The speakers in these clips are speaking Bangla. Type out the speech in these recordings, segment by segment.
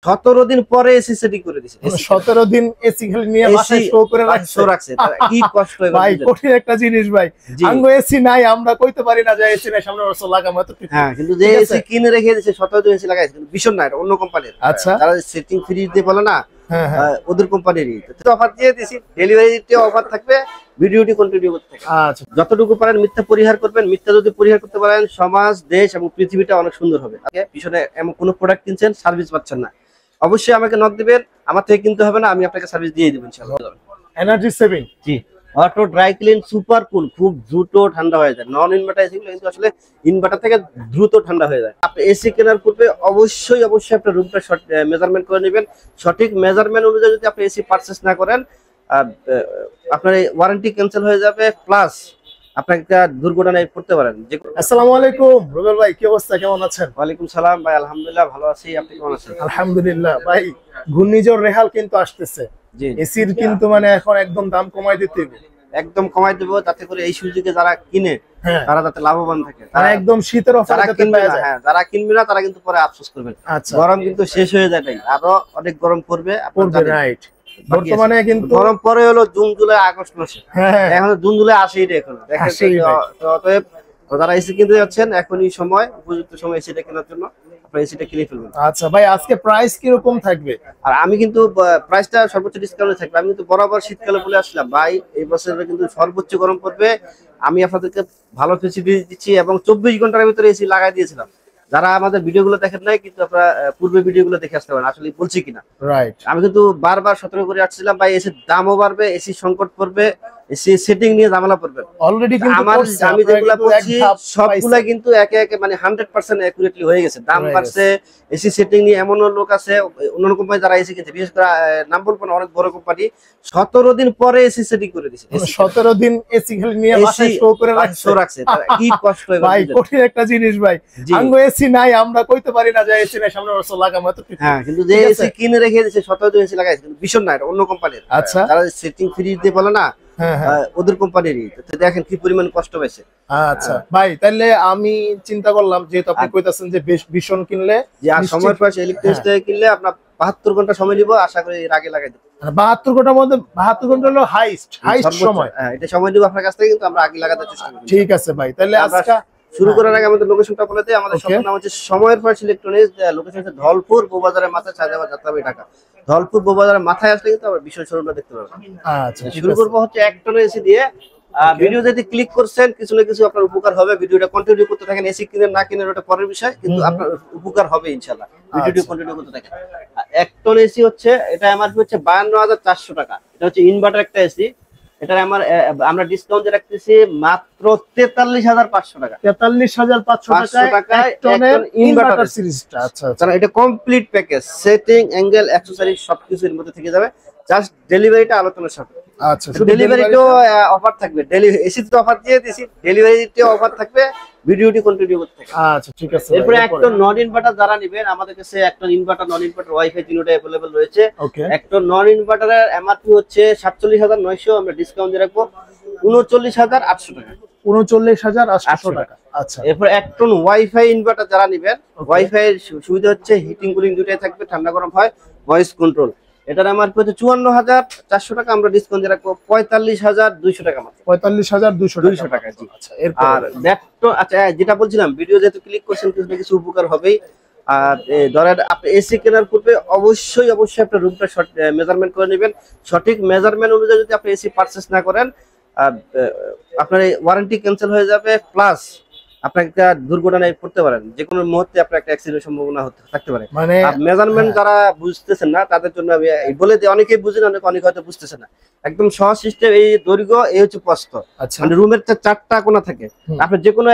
17 দিন পরে এসি সেটিং করে দিয়েছে। 17 দিন এসি খালি নিয়ে বাসায় শো করে রাখছে। কি কষ্ট হয় ভাই, কঠিন একটা জিনিস ভাই। আঙ্গো এসি নাই, আমরা কইতে পারি না যে এসি নাই, সামনে বছর লাগামো এত ঠিক। হ্যাঁ, কিন্তু যে এসি কিনে রেখে দিয়েছে 17 দিন এসি লাগাইছে, কিন্তু ভীষণ না, এটা অন্য কোম্পানির। আচ্ছা, যারা সেটিং ফ্রি দিয়ে বলে না, ওদের কোম্পানিরই তো অফার দিয়ে দিয়েছি। ডেলিভারিতে অফার থাকবে, ভিডিওটি কন্টিনিউ করতে থাকবে। আচ্ছা, যতটুকু পারেন মিথ্যা পরিহার করবেন। মিথ্যা যদি পরিহার করতে পারেন, সমাজ, দেশ এবং পৃথিবীটা অনেক সুন্দর হবে। পিছনে এমন কোনো প্রোডাক্ট কিনছেন, সার্ভিস পাচ্ছেন না, অবশ্যই আমাকে নক দিবেন। আমার থেকে কিনতে হবে না, আমি আপনাকে সার্ভিস দিয়ে দেব ইনশাআল্লাহ। এনার্জি সেভিং, জি। Auto dry clean super cool, খুব দ্রুত ঠান্ডা হয়ে যায়। নন ইনভার্টার এসি কিন্তু আসলে ইনভার্টার থেকে দ্রুত ঠান্ডা হয়ে যায়। আপনি এসি কেনার পূর্বে অবশ্যই আপনার রুমটা মেজারমেন্ট করে নেবেন। সঠিক মেজারমেন্ট অনুযায়ী যদি আপনি এসি পারচেজ না করেন, আপনার ওয়ারেন্টি ক্যান্সেল হয়ে যাবে, প্লাস আপনাকে দুর্ঘটনায় পড়তে পারেন। আসসালামু আলাইকুম রুবেল ভাই, কি অবস্থা, কেমন আছেন? ওয়ালাইকুম সালাম ভাই, আলহামদুলিল্লাহ ভালো আছি। আপনি কেমন আছেন? আলহামদুলিল্লাহ ভাই। ঘূর্ণিঝড় রেহাল কিন্তু আসতেছে, এসির কিন্তু মানে এখন একদম দাম কমাই দিতে হবে। একদম কমাই দেবো, যাতে করে এই সুযোগে যারা কিনে তারা যাতে লাভবান থাকে। তারা একদম শীতের অফারে কিনবে না, হ্যাঁ, যারা কিনবে না তারা কিন্তু পরে আফসোস করবে। গরম কিন্তু শেষ হয়ে যায়, আরো অনেক গরম পড়বে। রাইট, বর্তমানে কিন্তু গরম পরে হলো জুন জুলাই আগস্ট মাসে, এখন জুন জুলাই আসেই এখন দেখেন। অতএব যারা এসি কিনতে যাচ্ছেন, এখনই সময়, উপযুক্ত সময় এসিটা কেনার জন্য আপনারা এসিটা কিনে ফেলবেন। আচ্ছা ভাই, আজকে প্রাইস কি রকম থাকবে? আর আমি কিন্তু প্রাইসটা সর্বোচ্চ ডিসকাউন্টে থাকবে। আমি কিন্তু বরাবর শীতকালে বলে আসলাম ভাই, এই বছরে কিন্তু সর্বোচ্চ গরম পড়বে। আমি আপনাদেরকে ভালো ফেসিলিটি দিচ্ছি এবং 24 ঘন্টার ভিতরে এসি লাগাই দিয়েছিলাম। যারা আমাদের ভিডিওগুলো দেখেন নাই, কিন্তু আপনারা পূর্বে ভিডিওগুলো দেখে আসতে পারেন, আসলে বলছি কিনা। রাইট, আমি কিন্তু বারবার সতর্ক করে আসছিলাম ভাই, এসির দামও বাড়বে, এসি সংকট পড়বে, এসি সেটিং নিয়ে ঝামেলা পড়বে। অলরেডি কিন্তু আমি যেগুলো বলছি সবগুলা কিন্তু একে একে মানে 100% অ্যাকুরেটলি হয়ে গেছে। দাম বাড়ছে, এসি সেটিং নিয়ে এমন লোক আছে অন্য কোম্পানি যারা এসি কিনছে, বিশেষ করে নাম বলবো না, অনেক বড় কোম্পানি, 17 দিন পরে এসি সেটিং করে দিয়েছে। 17 দিন এসি খালি নিয়ে বাসায় শো করে রাখছে। কি কষ্ট হয় ভাই, কঠিন একটা জিনিস ভাই। আঙ্গো এসি নাই, আমরা কইতে পারি না যে এসি নাই, সামনে বছর লাগামো এত ঠিক। হ্যাঁ, কিন্তু যে এসি কিনে রেখে দিয়েছে 17 দিন এসি লাগাইছে, কিন্তু ভীষণ না, এটা অন্য কোম্পানির। আচ্ছা, যারা সেটিং ফ্রি দিয়ে বলে না, ওদের কোম্পানিরই। দেখেন কি পরিমাণ কষ্ট পাইছে। আচ্ছা ভাই, তাহলে আমি চিন্তা করলাম, যেহেতু আপনি কইতাছেন যে ভীষণ কিনলে, যে সময় পাশে ইলেকট্রিসিটি কিনলে আপনার 72 ঘন্টা সময় নিব, আশা করি এর আগে লাগাই দেব। 72 ঘন্টার মধ্যে, 72 ঘন্টা হলো হাইস্ট সময়। হ্যাঁ, এটা সময় নিব আপনার কাছ থেকে, কিন্তু আমরা আগে লাগাতে চেষ্টা করব। ঠিক আছে ভাই, তাহলে আজকে শুরু করার আগে আমাদের লোকেশনটা বলে দেই। আমাদের শপের নাম হচ্ছে সময়ের ফার্স্ট ইলেকট্রনিক্স। লোকেশন হচ্ছে ধলপুর বউবাজারের মাথায়, সাজাবাদ যাত্রাবাড়ি, ঢাকা। ধলপুর বউবাজারের মাথায় আসলে কিন্তু আমরা বিশাল শোরুমটা দেখতে পাবেন। আচ্ছা, শুরু করব হচ্ছে 1 টনের এসি দিয়ে। ভিডিও যদি ক্লিক করছেন, কিছু না কিছু আপনার উপকার হবে। ভিডিওটা কন্টিনিউ করতে থাকেন। এসি কিনেন না কিনেন ওটা পরের বিষয়, কিন্তু আপনার উপকার হবে ইনশাআল্লাহ। ভিডিওটি কন্টিনিউ করতে থাকেন। 1 টন এসি হচ্ছে, এটা এমআরপি হচ্ছে 52,400 টাকা। এটা হচ্ছে ইনভার্টার একটা এসি। এটা আমরা ডিসকাউন্টে রাখতেছি মাত্র 43,500 টাকা। 43,500 টাকা ইনভার্টার সিরিজটা। আচ্ছা, এটা complete package, setting, angle, accessories সবকিছু এর মধ্যে থেকে যাবে। জাস্ট ডেলিভারিটা আলোচনার সাথে। আচ্ছা, ডেলিভারিতেও অফার থাকবে। এসিতে অফার দিয়ে দিয়েছি, ডেলিভারিতেও অফার থাকবে। ভিডিওটি কন্টিনিউ করতে থাকবে। আচ্ছা, ঠিক আছে। এরপরে একটা নন ইনভার্টার যারা নেবেন, আমাদের কাছে একটা ইনভার্টার, নন ইনভার্টার, ওয়াইফাই তিনটা अवेलेबल রয়েছে। একটা নন ইনভার্টারের এমআরপি হচ্ছে 47,900, আমরা ডিসকাউন্ট দিয়ে রাখবো 39,800 টাকা। 39,800 টাকা। আচ্ছা, এরপর এক টন ওয়াইফাই ইনভার্টার যারা নেবেন, ওয়াইফাই এর সুবিধা হচ্ছে হিটিং কুলিং দুটাই থাকবে, ঠান্ডা গরম হয়, ভয়েস কন্ট্রোল। এটার এমআরপি হচ্ছে 54,400 টাকা, আমরা ডিসকাউন্ট দিয়ে রাখবো 45,200 টাকা মাত্র। 45,200 টাকা। জি। আর আচ্ছা, যেটা বলছিলাম, ভিডিও যেহেতু ক্লিক করছেন, কিছু না কিছু উপকার হবেই। আর ধরেন আপনি এসি কেনার পূর্বে অবশ্যই আপনার রুমটা মেজারমেন্ট করে নেবেন। সঠিক মেজারমেন্ট অনুযায়ী যদি আপনি এসি পারচেজ না করেন, আপনার ওয়ারেন্টি ক্যান্সেল হয়ে যাবে, প্লাস আপনাকে দুর্ঘটনায় পড়তে পারেন। যে কোনো মুহূর্তে আপনার একটা অ্যাক্সিডেন্টের সম্ভাবনা থাকতে পারে। মানে মেজারমেন্ট যারা বুঝতেছেন না, তাদের জন্য আমি বলে দিই, অনেকেই বুঝেন, অনেকে হয়তো বুঝতেছেন না। একদম সহজ সিস্টেম। এই দৈর্ঘ্য, এই হচ্ছে প্রস্থ। মানে রুমের 4টা কোণা থাকে, আপনি যে কোনো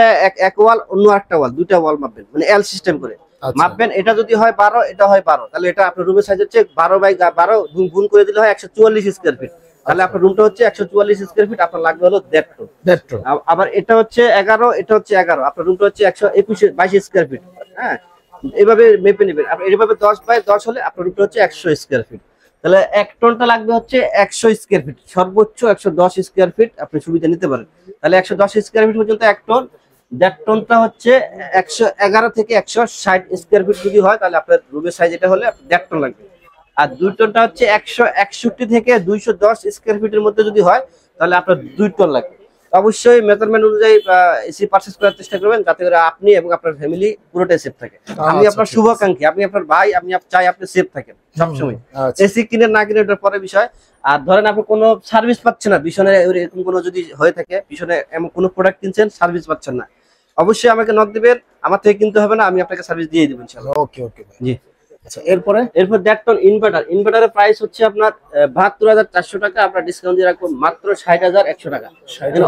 এক ওয়াল, অন্য একটা ওয়াল, 2টা ওয়াল মাপবেন, মানে এল সিস্টেম করে মাপবেন। এটা যদি হয় 12, এটা হয় 12, তাহলে এটা আপনার রুমের সাইজ হচ্ছে 12/12, গুণ করে দিলে হয় 144 স্কয়ার ফিট। তাহলে আপনার রুমটা হচ্ছে 144 স্কয়ার ফিট, আপনার লাগবে হলো 1.5 টন। আবার এটা হচ্ছে 11, এটা হচ্ছে 11, আপনার রুমটা হচ্ছে 122 স্কয়ার ফিট। হ্যাঁ, এইভাবে মেপে নেবেন। আপনি এইভাবে 10/10 হলে আপনার রুমটা হচ্ছে 100 স্কয়ার ফিট। তাহলে 1 টনটা লাগবে হচ্ছে 100 স্কয়ার ফিট, সর্বোচ্চ 110 স্কয়ার ফিট আপনি সুবিধা নিতে পারেন। তাহলে 110 স্কয়ার ফিট পর্যন্ত 1 টন। দেড় টনটা হচ্ছে 111 থেকে 160 স্কোয়ার ফিট যদি হয় তাহলে আপনার রুমের সাইজ এটা হলে 1.5 টন লাগবে। আর 2 টনটা হচ্ছে 161 থেকে 210 স্কোয়ার ফিটের মধ্যে যদি হয় তাহলে আপনার 2 টন লাগবে। অবশ্যই মেজারমেন্ট অনুযায়ী এসি পারচেজ করার চেষ্টা করবেন যাতে করে আপনি এবং আপনার ফ্যামিলি পুরোটাই সেফ থাকে। আমি আপনার শুভাকাঙ্ক্ষী, আপনি আপনার ভাই, আমি চাই আপনি সেফ থাকেন সবসময়। এসি কিনে না কিনে ওটার পরে বিষয়। আর ধরেন আপনি কোনো সার্ভিস পাচ্ছেন না, পিছনে এরকম কোনো যদি হয়ে থাকে, পিছনে এমন কোনো প্রোডাক্ট কিনছেন সার্ভিস পাচ্ছেন না, অবশ্যই আমাকে নক দিবেন, আমার থেকে কিনতে হবে না, আমি আপনাকে সার্ভিস দিয়ে দেব ইনশাআল্লাহ। ওকে ওকে জি। আচ্ছা, এরপর 1.5 টন ইনভার্টারের প্রাইস হচ্ছে আপনার 72,400 টাকা, আপনার ডিসকাউন্ট দিয়ে রাখবো মাত্র 60,100 টাকা।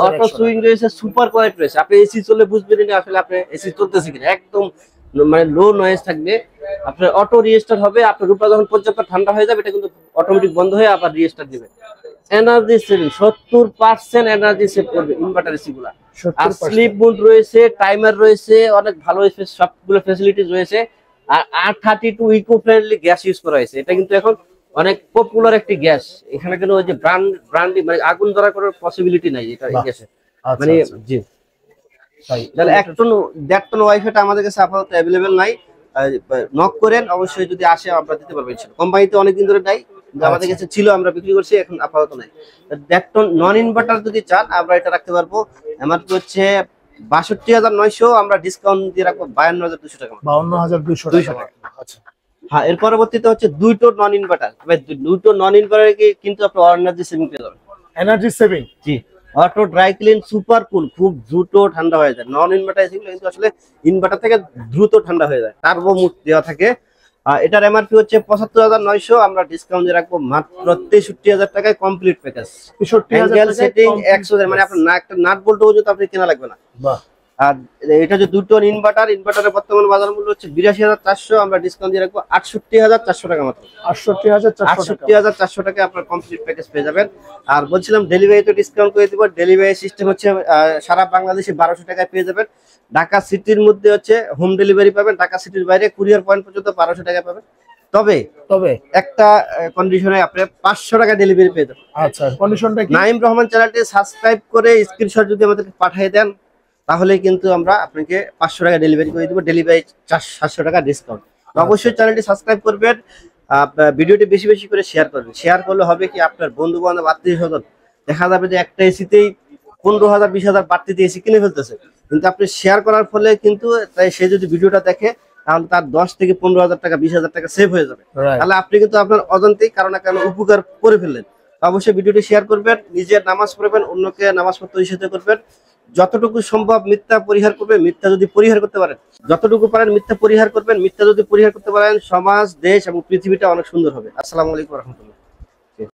অটো সুইং রয়েছে, সুপার কোয়ালিটি রয়েছে, আপনি এসি চলে বুঝবেন না আসলে আপনি এসি চলতেছে কিনা, একদম মানে লো নয়েজ থাকবে, আপনার অটো রিস্টার্ট হবে, আপনার রূপটা যখন পর্যাপ্ত ঠান্ডা হয়ে যাবে এটা কিন্তু অটোমেটিক বন্ধ হয়ে আবার রিস্টার্ট দিবে। এনার্জি সেভিং 70% এনার্জি সেভ করবে ইনভার্টার এসি গুলা। আর স্লিপ মোড রয়েছে, টাইমার রয়েছে, অনেক ভালো সবগুলো ফ্যাসিলিটিস রয়েছে। আর R32 eco friendly gas use করা হয়েছে, এটা কিন্তু এখন অনেক পপুলার একটি গ্যাস। এখানে কিন্তু ওই যে ব্র্যান্ডি মানে আগুন ধরা করার পসিবিলিটি নাই এটা এই গ্যাসে, মানে জি। তাহলে 1 টন 1.5 টন ওয়াইফাইটা আমাদের কাছে আপাতত অ্যাভেলেবেল নাই, নক করেন, অবশ্যই যদি আসে আমরা দিতে পারবো ইনশাআল্লাহ। কোম্পানিতে অনেকদিন ধরে নাই, আমাদের কাছে ছিল, আমরা বিক্রি করছি, এখন আপাতত নাই। 1.5 টন নন ইনভার্টার যদি চান আমরা এটা রাখতে পারবো, এমআরপি হচ্ছে 62,900, আমরা ডিসকাউন্ট দিয়ে রাখবো 52,200 টাকা। 52,200 টাকা। আচ্ছা হ্যাঁ, এর পরবর্তীতে হচ্ছে 2 টন নন ইনভার্টার। তবে 2 টন নন ইনভার্টারে কিন্তু আপনি এনার্জি সেভিং পেয়ে যাবেন। এনার্জি সেভিং, জি। Auto dry clean super cool, খুব দ্রুত ঠান্ডা হয়ে যায়। নন ইনভার্টার এসিগুলো কিন্তু আসলে ইনভার্টার থেকে দ্রুত ঠান্ডা হয়ে যায়, টার্বো মুড দেওয়া থাকে। এটার এমআরপি হচ্ছে 75,900, আমরা ডিসকাউন্ট দিয়ে রাখবো মাত্র 63,000 টাকায় কমপ্লিট প্যাকেজ। 63,000 সেটিং 100, মানে আপনার একটা নাট বল্ট পর্যন্ত আপনি কেনা লাগবে না। বাহ। আর এটা যে 2 টন ইনভার্টারের বর্তমান বাজার মূল্য হচ্ছে 82,400, আমরা ডিসকাউন্ট দিয়ে রাখবো 68,400 টাকা মাত্র। 68,400 টাকা আপনার কমপ্লিট প্যাকেজ পেয়ে যাবেন। আর বলছিলাম ডেলিভারিতে ডিসকাউন্ট করে দিব। ডেলিভারি সিস্টেম হচ্ছে সারা বাংলাদেশে 1200 টাকায় পেয়ে যাবেন। ঢাকা সিটির মধ্যে হচ্ছে হোম ডেলিভারি পাবেন, ঢাকা সিটির বাইরে কুরিয়ার পয়েন্ট পর্যন্ত 1200 টাকা পাবেন। তবে একটা কন্ডিশনে আপনি 500 টাকা ডেলিভারি পেয়ে যাবেন। আচ্ছা, কন্ডিশনটা কি? নাইম রহমান চ্যানেলটি সাবস্ক্রাইব করে স্ক্রিনশট যদি আমাদেরকে পাঠিয়ে দেন তাহলে কিন্তু আমরা আপনাকে 500 টাকা ডেলিভারি করে দিব, ডেলিভারি 700 টাকা ডিসকাউন্ট। অবশ্যই চ্যানেলটি সাবস্ক্রাইব করবেন, ভিডিওটি বেশি বেশি করে শেয়ার করবেন। শেয়ার করলে হবে কি আপনার বন্ধু বান্ধব আত্মীয় স্বজন দেখা যাবে যে একটা এসিতেই 15,000 20,000 বাড়তিতে এসি কিনে ফেলতেছে, কিন্তু আপনি শেয়ার করার ফলে কিন্তু সে যদি ভিডিওটা দেখে তাহলে তার 10 থেকে 15,000 টাকা 20,000 টাকা সেভ হয়ে যাবে। তাহলে আপনি কিন্তু আপনার অজান্তেই কারো না কারো উপকার করে ফেললেন। অবশ্যই ভিডিওটি শেয়ার করবেন, নিজের নামাজ পড়বেন, অন্যকে নামাজ পড়তে উৎসাহিত করবেন। যতটুকু সম্ভব মিথ্যা পরিহার করবেন, মিথ্যা যদি পরিহার করতে পারেন, যতটুকু পারেন মিথ্যা পরিহার করবেন। মিথ্যা যদি পরিহার করতে পারেন সমাজ, দেশ এবং পৃথিবীটা অনেক সুন্দর হবে। আসসালামু আলাইকুম ওয়া রাহমাতুল্লাহ।